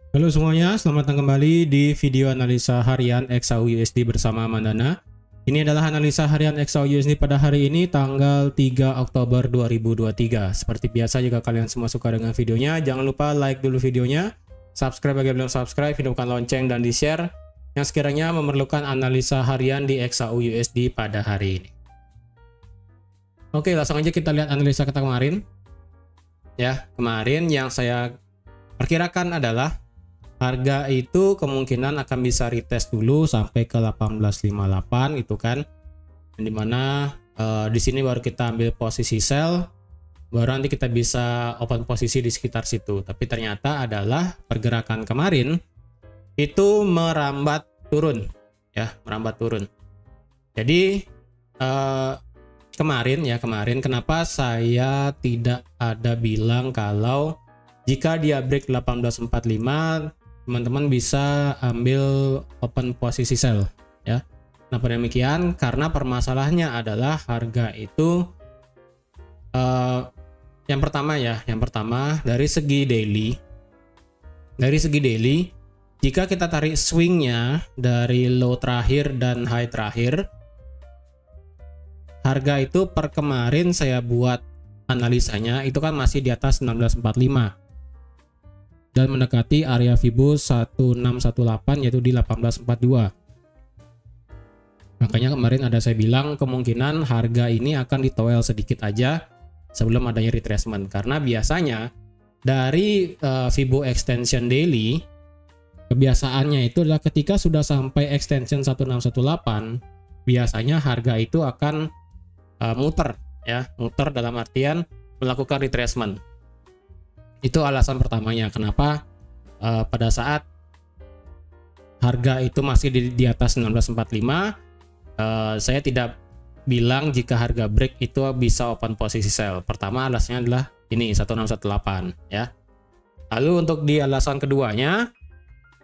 Halo semuanya, selamat datang kembali di video analisa harian XAU-USD bersama Mandana. Ini adalah analisa harian XAU-USD pada hari ini tanggal 3 Oktober 2023. Seperti biasa, jika kalian semua suka dengan videonya, jangan lupa like dulu videonya, subscribe bagi yang belum subscribe, hidupkan lonceng dan di-share yang sekiranya memerlukan analisa harian di XAU-USD pada hari ini. Oke, langsung aja kita lihat analisa kita kemarin. Ya, kemarin yang saya perkirakan adalah harga itu kemungkinan akan bisa retest dulu sampai ke 1858 itu kan. Dimana di sini baru kita ambil posisi sell, baru nanti kita bisa open posisi di sekitar situ. Tapi ternyata adalah pergerakan kemarin itu merambat turun, ya, merambat turun. Jadi kemarin kenapa saya tidak ada bilang kalau jika dia break 1845 teman-teman bisa ambil open posisi sell, ya. Kenapa demikian? Karena permasalahannya adalah harga itu yang pertama dari segi daily, jika kita tarik swingnya dari low terakhir dan high terakhir, harga itu per kemarin saya buat analisanya itu kan masih di atas 1945 dan mendekati area Fibo 1618 yaitu di 1842. Makanya kemarin ada saya bilang kemungkinan harga ini akan ditowel sedikit aja sebelum adanya retracement, karena biasanya dari Fibo extension daily kebiasaannya itu adalah ketika sudah sampai extension 1618 biasanya harga itu akan muter dalam artian melakukan retracement. Itu alasan pertamanya kenapa pada saat harga itu masih di atas 1945 saya tidak bilang jika harga break itu bisa open posisi sell. Pertama alasannya adalah ini 1618, ya. Lalu untuk di alasan keduanya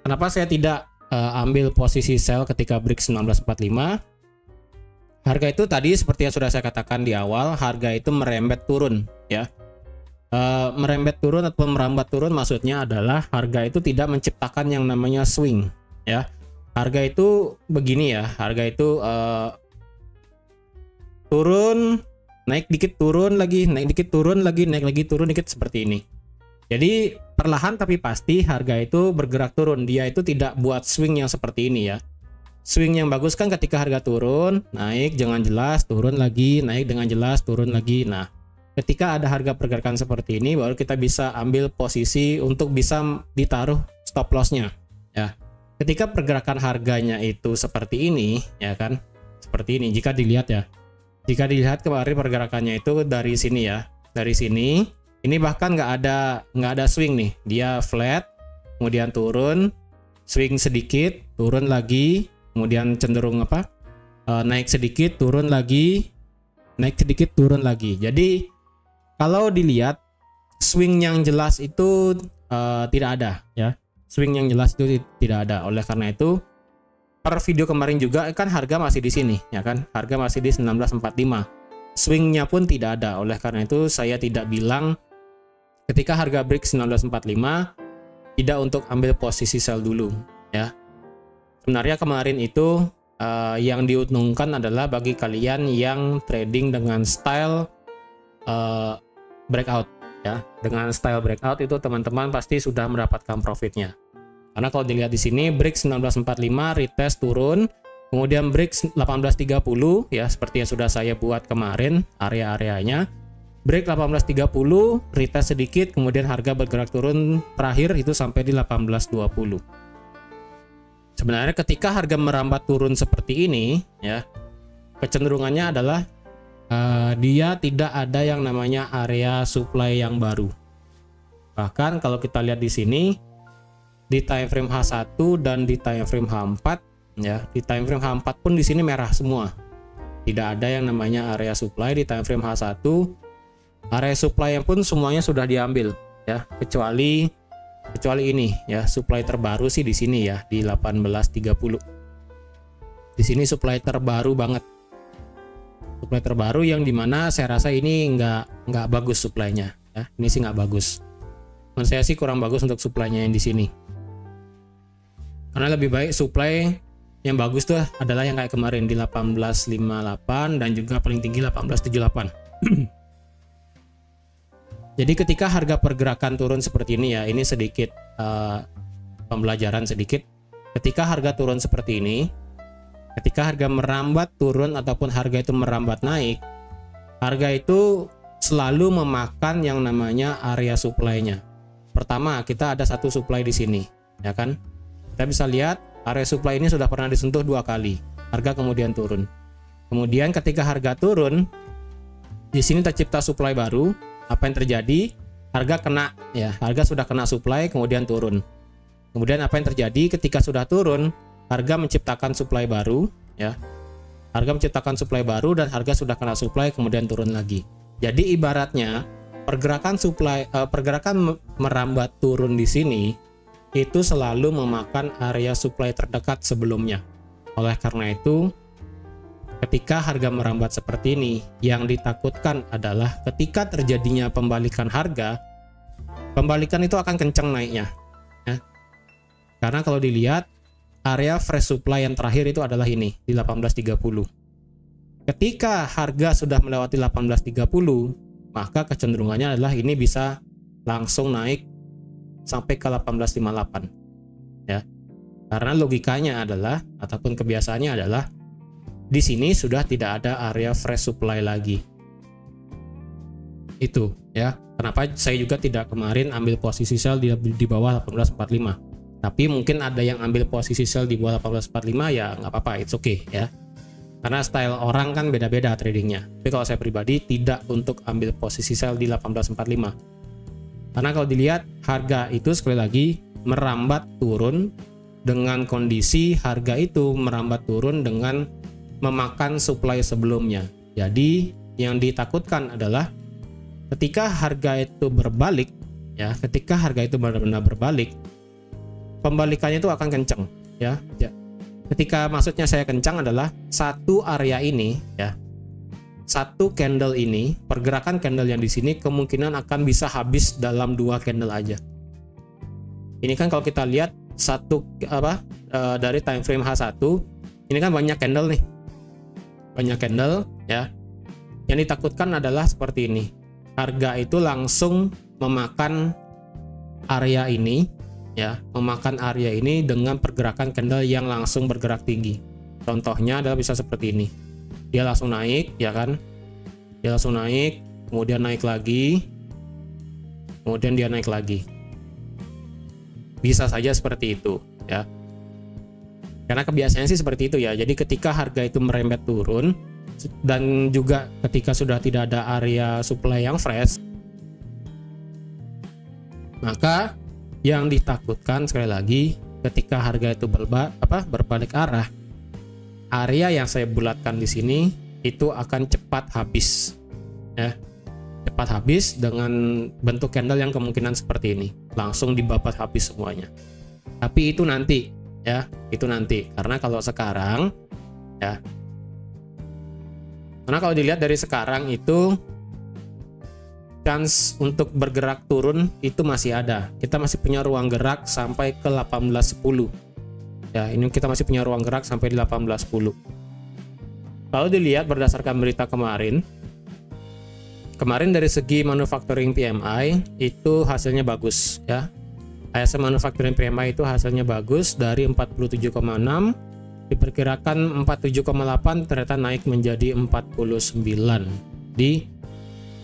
kenapa saya tidak ambil posisi sell ketika break 1945, harga itu tadi seperti yang sudah saya katakan di awal, harga itu merembet turun, ya. Merembet turun atau merambat turun maksudnya adalah harga itu tidak menciptakan yang namanya swing, ya. Harga itu begini ya, harga itu turun, naik dikit, turun lagi, naik dikit, turun lagi, naik lagi, turun dikit, seperti ini. Jadi perlahan tapi pasti harga itu bergerak turun. Dia itu tidak buat swing yang seperti ini, ya. Swing yang bagus kan ketika harga turun, naik dengan jelas, turun lagi, naik dengan jelas, turun lagi. Nah, ketika ada harga pergerakan seperti ini, baru kita bisa ambil posisi untuk bisa ditaruh stop lossnya, ya. Ketika pergerakan harganya itu seperti ini, ya kan, seperti ini. Jika dilihat kemarin pergerakannya itu dari sini, ya, dari sini, ini bahkan nggak ada swing nih, dia flat, kemudian turun, swing sedikit, turun lagi, kemudian cenderung naik sedikit, turun lagi, naik sedikit, turun lagi. Jadi kalau dilihat swing yang jelas itu tidak ada, ya. Swing yang jelas itu tidak ada. Oleh karena itu per video kemarin juga kan harga masih di sini, ya kan? Harga masih di 1945. Swingnya pun tidak ada. Oleh karena itu saya tidak bilang ketika harga break 1945 tidak untuk ambil posisi sell dulu, ya. Sebenarnya kemarin itu yang diuntungkan adalah bagi kalian yang trading dengan style breakout, ya. Dengan style breakout itu teman-teman pasti sudah mendapatkan profitnya. Karena kalau dilihat di sini break 1945 retest turun, kemudian break 1830, ya, seperti yang sudah saya buat kemarin area-areanya. Break 1830 retest sedikit, kemudian harga bergerak turun terakhir itu sampai di 1820. Sebenarnya ketika harga merambat turun seperti ini, ya, kecenderungannya adalah dia tidak ada yang namanya area supply yang baru. Bahkan kalau kita lihat di sini di time frame H1 dan di time frame H4, ya, di time frame H4 pun di sini merah semua. Tidak ada yang namanya area supply di time frame H1. Area supply yang pun semuanya sudah diambil, ya, kecuali ini, ya, supply terbaru sih di sini, ya, di 1830. Di sini supply terbaru banget. Supply terbaru yang dimana saya rasa ini nggak bagus supply-nya, ya. Ini sih nggak bagus. Menurut saya sih kurang bagus untuk supply-nya yang di sini. Karena lebih baik supply yang bagus tuh adalah yang kayak kemarin di 1858 dan juga paling tinggi 1878. Jadi ketika harga pergerakan turun seperti ini ya, ini sedikit pembelajaran sedikit. Ketika harga turun seperti ini, ketika harga merambat turun ataupun harga itu merambat naik, harga itu selalu memakan yang namanya area supply-nya. Pertama, kita ada satu supply di sini, ya kan? Kita bisa lihat area supply ini sudah pernah disentuh 2 kali. Harga kemudian turun. Kemudian ketika harga turun, di sini tercipta supply baru. Apa yang terjadi? Harga kena, ya, harga sudah kena supply kemudian turun. Kemudian apa yang terjadi ketika sudah turun? Harga menciptakan supply baru, ya. Harga menciptakan supply baru dan harga sudah kena supply kemudian turun lagi. Jadi ibaratnya pergerakan merambat turun di sini itu selalu memakan area supply terdekat sebelumnya. Oleh karena itu, ketika harga merambat seperti ini, yang ditakutkan adalah ketika terjadinya pembalikan harga, pembalikan itu akan kencang naiknya, ya. Karena kalau dilihat area fresh supply yang terakhir itu adalah ini di 1830. Ketika harga sudah melewati 1830, maka kecenderungannya adalah ini bisa langsung naik sampai ke 1858, ya. Karena logikanya adalah ataupun kebiasaannya adalah di sini sudah tidak ada area fresh supply lagi. Itu, ya. Kenapa saya juga tidak kemarin ambil posisi sell di bawah 1845. Tapi mungkin ada yang ambil posisi sell di bawah 1845, ya nggak apa-apa, it's okay, ya. Karena style orang kan beda-beda tradingnya. Tapi kalau saya pribadi tidak untuk ambil posisi sell di 1845. Karena kalau dilihat harga itu sekali lagi merambat turun dengan kondisi harga itu merambat turun dengan memakan supply sebelumnya. Jadi yang ditakutkan adalah ketika harga itu berbalik, ya, ketika harga itu benar-benar berbalik, pembalikannya itu akan kencang, ya. Ketika maksudnya saya kencang adalah satu area ini, ya, satu candle ini, pergerakan candle yang di sini kemungkinan akan bisa habis dalam 2 candle aja. Ini kan kalau kita lihat dari time frame H1, ini kan banyak candle nih, banyak candle, ya. Yang ditakutkan adalah seperti ini, harga itu langsung memakan area ini, ya, memakan area ini dengan pergerakan candle yang langsung bergerak tinggi. Contohnya adalah bisa seperti ini, dia langsung naik, ya kan, dia langsung naik, kemudian naik lagi, kemudian dia naik lagi. Bisa saja seperti itu, ya, karena kebiasaannya sih seperti itu, ya. Jadi ketika harga itu merembet turun dan juga ketika sudah tidak ada area supply yang fresh, maka yang ditakutkan sekali lagi ketika harga itu berbalik arah, area yang saya bulatkan di sini itu akan cepat habis, ya, cepat habis dengan bentuk candle yang kemungkinan seperti ini, langsung dibabat habis semuanya. Tapi itu nanti, ya, itu nanti. Karena kalau sekarang, ya, karena kalau dilihat dari sekarang itu chance untuk bergerak turun itu masih ada. Kita masih punya ruang gerak sampai ke 1810. Ya, ini kita masih punya ruang gerak sampai di 1810. Kalau dilihat berdasarkan berita kemarin dari segi manufacturing PMI itu hasilnya bagus, ya. ISM manufacturing PMI itu hasilnya bagus, dari 47,6 diperkirakan 47,8 ternyata naik menjadi 49.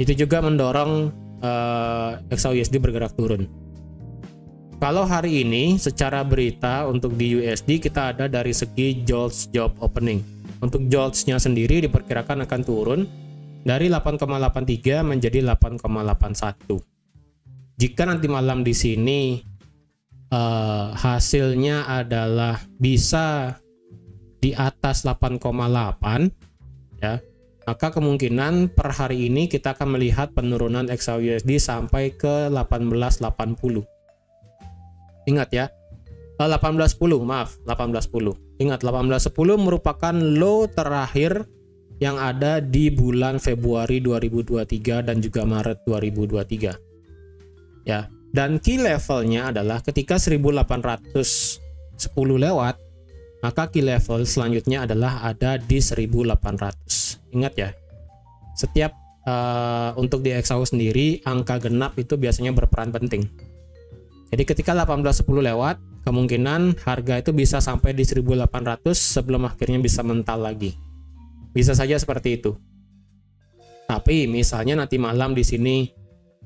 Itu juga mendorong XAUSD bergerak turun. Kalau hari ini secara berita untuk di USD kita ada dari segi JOLTS job opening. Untuk JOLTS-nya sendiri diperkirakan akan turun dari 8,83 menjadi 8,81. Jika nanti malam di sini hasilnya adalah bisa di atas 8,8, ya, maka kemungkinan per hari ini kita akan melihat penurunan XAUSD sampai ke 1880. Ingat ya, 1810, maaf, 1810. Ingat, 1810 merupakan low terakhir yang ada di bulan Februari 2023 dan juga Maret 2023. Ya, dan key levelnya adalah ketika 1810 10 lewat, maka key level selanjutnya adalah ada di 1800. Ingat ya, setiap untuk di XAU sendiri angka genap itu biasanya berperan penting. Jadi ketika 1810 lewat, kemungkinan harga itu bisa sampai di 1800 sebelum akhirnya bisa mental lagi. Bisa saja seperti itu. Tapi misalnya nanti malam di sini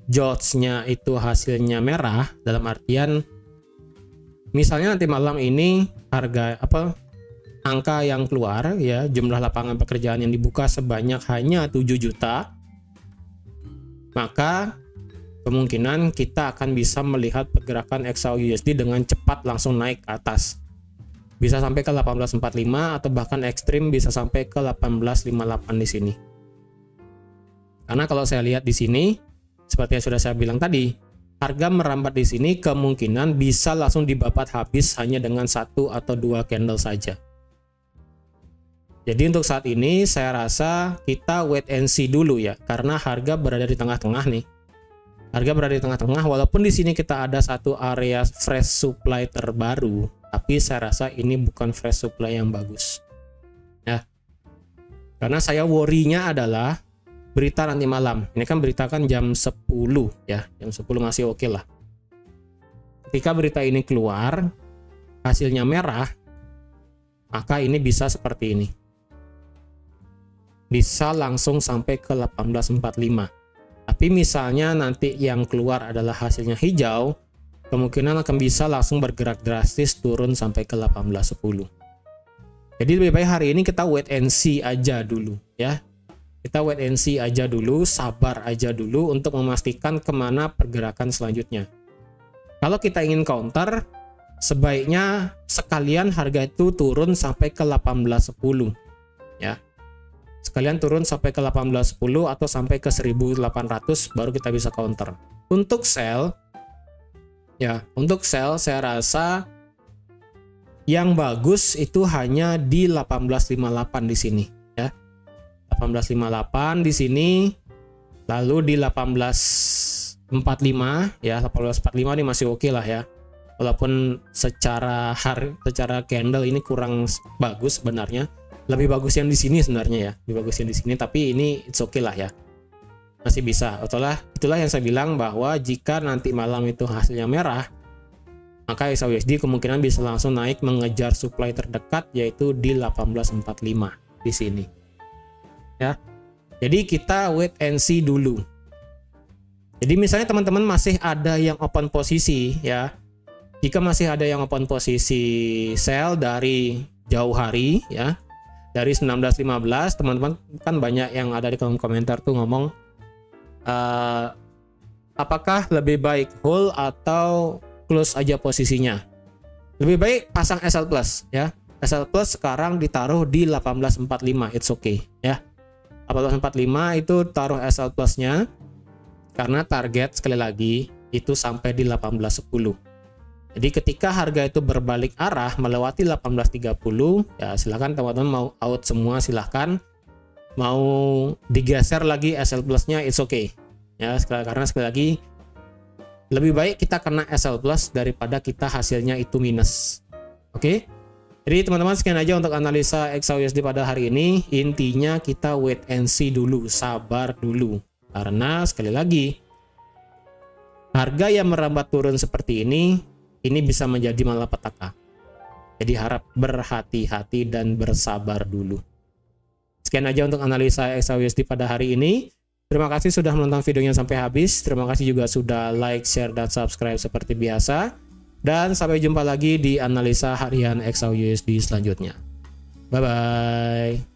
George-nya itu hasilnya merah, dalam artian misalnya nanti malam ini harga angka yang keluar ya, jumlah lapangan pekerjaan yang dibuka sebanyak hanya 7 juta, maka kemungkinan kita akan bisa melihat pergerakan XAU USD dengan cepat langsung naik ke atas. Bisa sampai ke 1845 atau bahkan ekstrim bisa sampai ke 1858 di sini. Karena kalau saya lihat di sini, seperti yang sudah saya bilang tadi, harga merambat di sini kemungkinan bisa langsung dibabat habis hanya dengan 1 atau 2 candle saja. Jadi untuk saat ini saya rasa kita wait and see dulu ya, karena harga berada di tengah-tengah nih. Harga berada di tengah-tengah, walaupun di sini kita ada satu area fresh supply terbaru, tapi saya rasa ini bukan fresh supply yang bagus. Ya. Karena saya worry-nya adalah berita nanti malam. Ini kan berita kan jam 10 ya, jam 10 masih oke lah. Ketika berita ini keluar, hasilnya merah, maka ini bisa seperti ini. Bisa langsung sampai ke 1845. Tapi misalnya nanti yang keluar adalah hasilnya hijau, kemungkinan akan bisa langsung bergerak drastis turun sampai ke 1810. Jadi lebih baik hari ini kita wait and see aja dulu ya. Kita wait and see aja dulu, sabar aja dulu untuk memastikan kemana pergerakan selanjutnya. Kalau kita ingin counter, sebaiknya sekalian harga itu turun sampai ke 1810 ya. Sekalian turun sampai ke 1810 atau sampai ke 1800 baru kita bisa counter. Untuk sell ya, untuk sell saya rasa yang bagus itu hanya di 1858 di sini ya. 1858 di sini, lalu di 1845 ya, 1845 ini masih oke lah ya. Walaupun secara candle ini kurang bagus sebenarnya. Lebih bagus yang di sini sebenarnya ya, lebih bagus yang di sini, tapi ini it's okay lah ya, masih bisa. Itulah yang saya bilang bahwa jika nanti malam itu hasilnya merah, maka XAUUSD kemungkinan bisa langsung naik mengejar supply terdekat yaitu di 1845 di sini. Ya, jadi kita wait and see dulu. Jadi misalnya teman-teman masih ada yang open posisi ya, jika masih ada yang open posisi sell dari jauh hari ya, dari 1915, teman-teman kan banyak yang ada di kolom komentar tuh ngomong apakah lebih baik hold atau close aja posisinya. Lebih baik pasang SL plus ya. SL plus sekarang ditaruh di 1845, it's okay ya. 1845 itu taruh SL plusnya karena target sekali lagi itu sampai di 1810. Jadi ketika harga itu berbalik arah melewati 1830, ya silakan teman-teman mau out semua silahkan. Mau digeser lagi SL plusnya it's okay. Ya, karena sekali lagi lebih baik kita kena SL plus daripada kita hasilnya itu minus. Oke? Jadi teman-teman sekian aja untuk analisa XAUUSD pada hari ini. Intinya kita wait and see dulu, sabar dulu. Karena sekali lagi harga yang merambat turun seperti ini bisa menjadi malapetaka. Jadi harap berhati-hati dan bersabar dulu. Sekian aja untuk analisa XAUUSD pada hari ini. Terima kasih sudah menonton videonya sampai habis. Terima kasih juga sudah like, share, dan subscribe seperti biasa. Dan sampai jumpa lagi di analisa harian XAUUSD selanjutnya. Bye-bye.